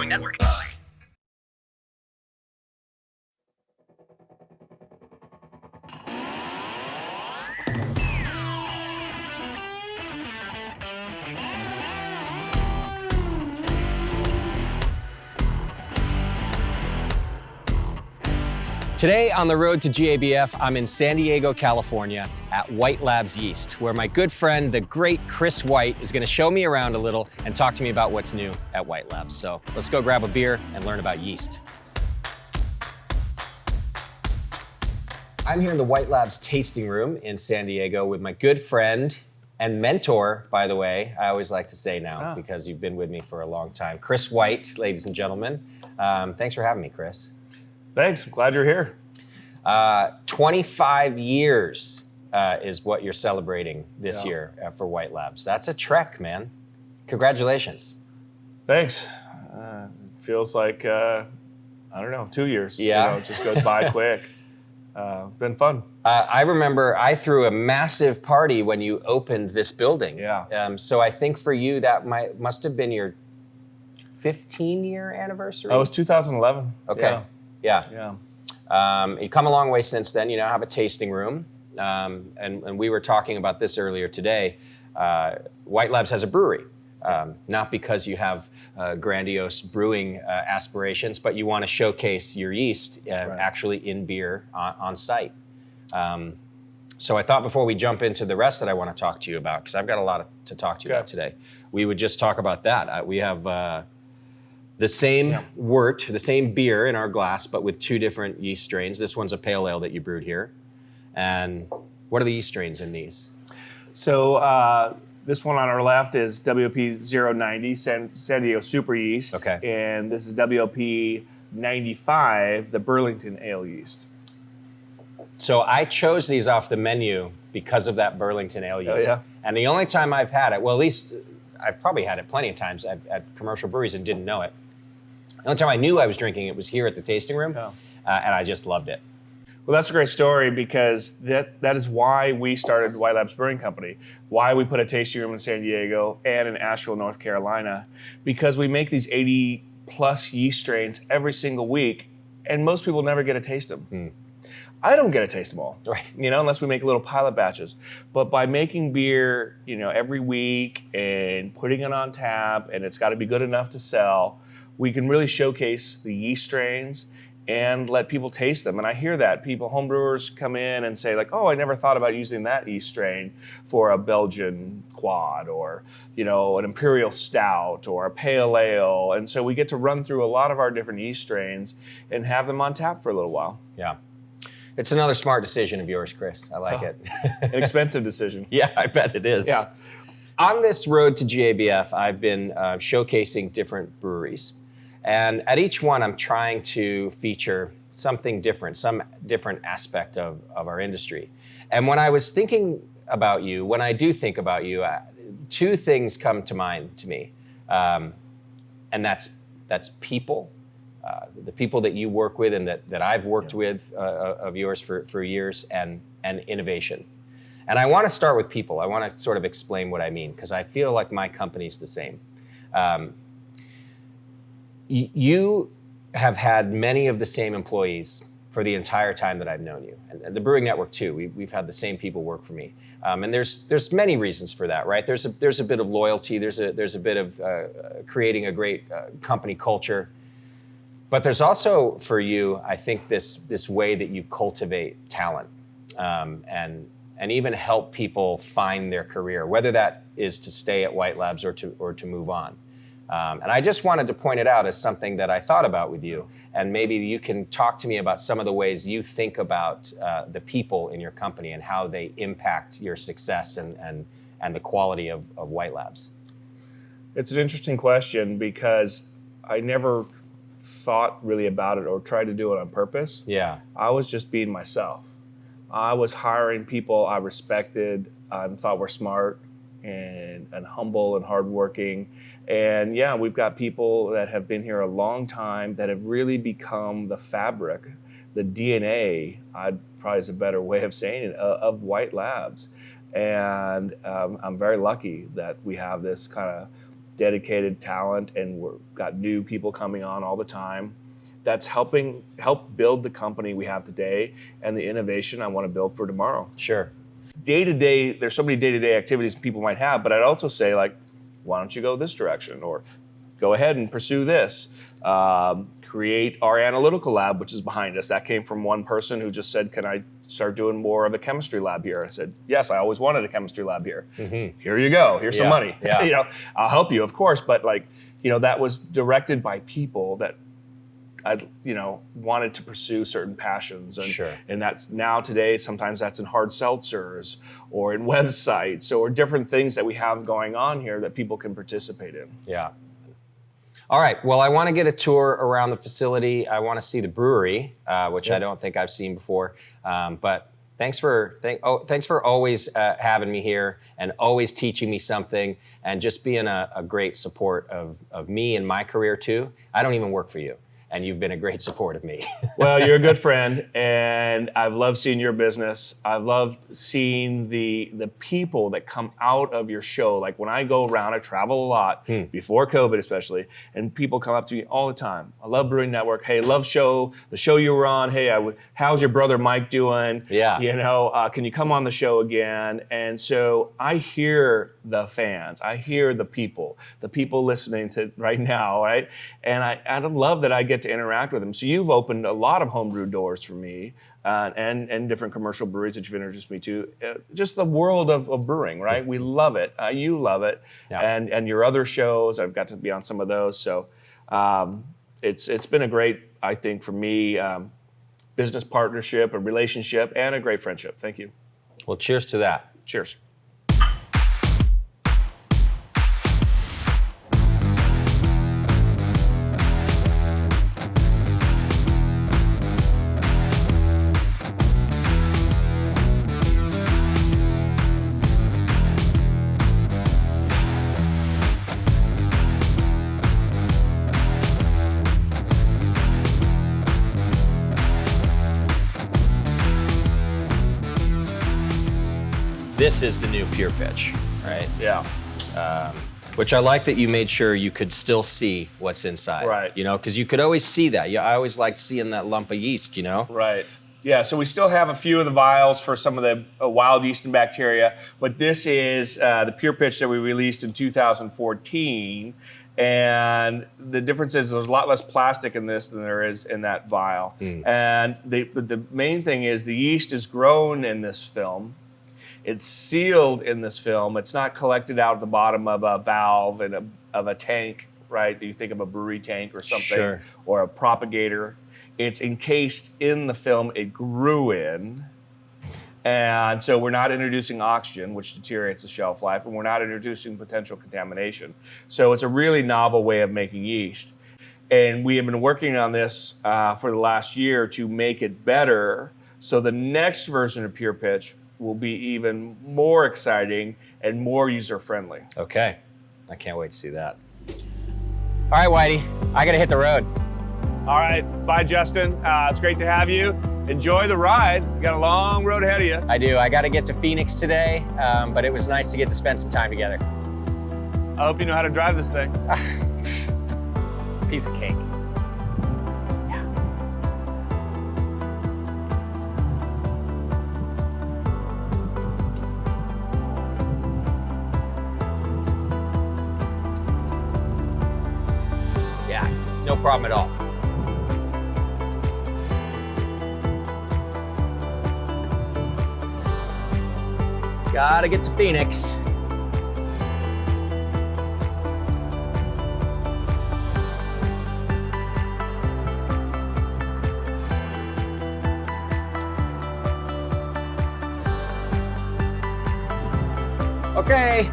Brewing Network. Today on the road to GABF, I'm in San Diego, California at White Labs Yeast, where my good friend, the great Chris White, is gonna show me around a little and talk to me about what's new at White Labs. So let's go grab a beer and learn about yeast. I'm here in the White Labs tasting room in San Diego with my good friend and mentor, by the way, I always like to say now because you've been with me for a long time. Chris White, ladies and gentlemen. Thanks for having me, Chris. Thanks, I'm glad you're here. 25 years is what you're celebrating this year for White Labs. That's a trek, man. Congratulations. Thanks. Feels like, I don't know, 2 years. Yeah. You know, it just goes by quick. Been fun. I remember I threw a massive party when you opened this building. Yeah. So I think for you that must have been your 15-year anniversary? That was 2011. Okay. Yeah. You come a long way since then. You now have a tasting room. And we were talking about this earlier today. White Labs has a brewery. Not because you have grandiose brewing aspirations, but you want to showcase your yeast actually in beer on site. So I thought before we jump into the rest that I want to talk to you about, because I've got a lot to talk to you about today, we would just talk about that. We have the same wort, the same beer in our glass, but with two different yeast strains. This one's a pale ale that you brewed here. And what are the yeast strains in these? So this one on our left is WP 090, San Diego Super Yeast. Okay. And this is WP 95, the Burlington Ale Yeast. So I chose these off the menu because of that Burlington Ale yeast. Yeah. And the only time I've had it, well, at least I've probably had it plenty of times at commercial breweries and didn't know it. The only time I knew I was drinking it was here at the tasting room, and I just loved it. Well, that's a great story because that is why we started White Labs Brewing Company, why we put a tasting room in San Diego and in Asheville, North Carolina, because we make these 80 plus yeast strains every single week, and most people never get to taste them. I don't get to taste them all, Right. You know, unless we make little pilot batches. But by making beer, you know, every week and putting it on tap, and it's got to be good enough to sell, we can really showcase the yeast strains and let people taste them. And I hear that people, homebrewers come in and say like, oh, I never thought about using that yeast strain for a Belgian quad or, you know, an imperial stout or a pale ale. And so we get to run through a lot of our different yeast strains and have them on tap for a little while. Yeah. It's another smart decision of yours, Chris. I like it. An expensive decision. Yeah, I bet it is. Yeah. On this road to GABF, I've been showcasing different breweries. And at each one, I'm trying to feature something different, some different aspect of our industry. And when I was thinking about you, when I do think about you, two things come to mind to me. And that's people, the people that you work with and that I've worked with of yours for years, and innovation. And I want to start with people. I want to sort of explain what I mean, because I feel like my company's the same. You have had many of the same employees for the entire time that I've known you, and the Brewing Network too. We've had the same people work for me, and there's many reasons for that, right? There's a bit of loyalty. There's a bit of creating a great company culture, but there's also for you, I think, this way that you cultivate talent, and even help people find their career, whether that is to stay at White Labs or to move on. And I just wanted to point it out as something that I thought about with you. And maybe you can talk to me about some of the ways you think about the people in your company and how they impact your success and the quality of White Labs. It's an interesting question because I never thought really about it or tried to do it on purpose. Yeah. I was just being myself. I was hiring people I respected and thought were smart and humble and hardworking. And yeah, we've got people that have been here a long time that have really become the fabric, the DNA, probably is a better way of saying it, of White Labs. And I'm very lucky that we have this kind of dedicated talent, and we've got new people coming on all the time. That's help build the company we have today and the innovation I want to build for tomorrow. Sure. Day-to-day, there's so many day-to-day activities people might have, but I'd also say, like, why don't you go this direction, or go ahead and pursue this. Create our analytical lab, which is behind us. That came from one person who just said, can I start doing more of a chemistry lab here? I said, yes, I always wanted a chemistry lab here. Mm-hmm. Here you go. Here's some money. Yeah. I'll help you, of course, but that was directed by people that I wanted to pursue certain passions, and sure. And that's now today. Sometimes that's in hard seltzers or in websites or different things that we have going on here that people can participate in. Yeah. All right. Well, I want to get a tour around the facility. I want to see the brewery, which I don't think I've seen before. But thanks for always having me here and always teaching me something, and just being a great support of me and my career too. I don't even work for you, and you've been a great support of me. Well, you're a good friend, and I've loved seeing your business. I've loved seeing the people that come out of your show. Like when I go around, I travel a lot, before COVID especially, and people come up to me all the time. I love Brewing Network. Hey, love the show you were on. Hey, how's your brother Mike doing? Yeah. Can you come on the show again? And so I hear the fans. I hear the people listening to right now, right? And I love that I get to interact with them. So you've opened a lot of homebrew doors for me, and different commercial breweries that you've introduced me to. Just the world of brewing, right? We love it. You love it, and your other shows. I've got to be on some of those. So it's been a great, I think, for me, business partnership, a relationship, and a great friendship. Thank you. Well, cheers to that. Cheers. This is the new Pure Pitch, right? Yeah. Which I like that you made sure you could still see what's inside. Right. Because you could always see that. I always liked seeing that lump of yeast, Right. Yeah, so we still have a few of the vials for some of the wild yeast and bacteria, but this is the Pure Pitch that we released in 2014. And the difference is there's a lot less plastic in this than there is in that vial. And the main thing is the yeast is grown in this film. It's sealed in this film. It's not collected out at the bottom of a valve and of a tank, right? You think of a brewery tank or something, Sure. or a propagator. It's encased in the film it grew in. And so we're not introducing oxygen, which deteriorates the shelf life, and we're not introducing potential contamination. So it's a really novel way of making yeast. And we have been working on this for the last year to make it better. So the next version of Pure Pitch will be even more exciting and more user-friendly. Okay. I can't wait to see that. All right, Whitey, I got to hit the road. All right. Bye, Justin. It's great to have you. Enjoy the ride. You got a long road ahead of you. I do. I got to get to Phoenix today, but it was nice to get to spend some time together. I hope you know how to drive this thing. Piece of cake. Yeah, no problem at all. Gotta get to Phoenix. Okay,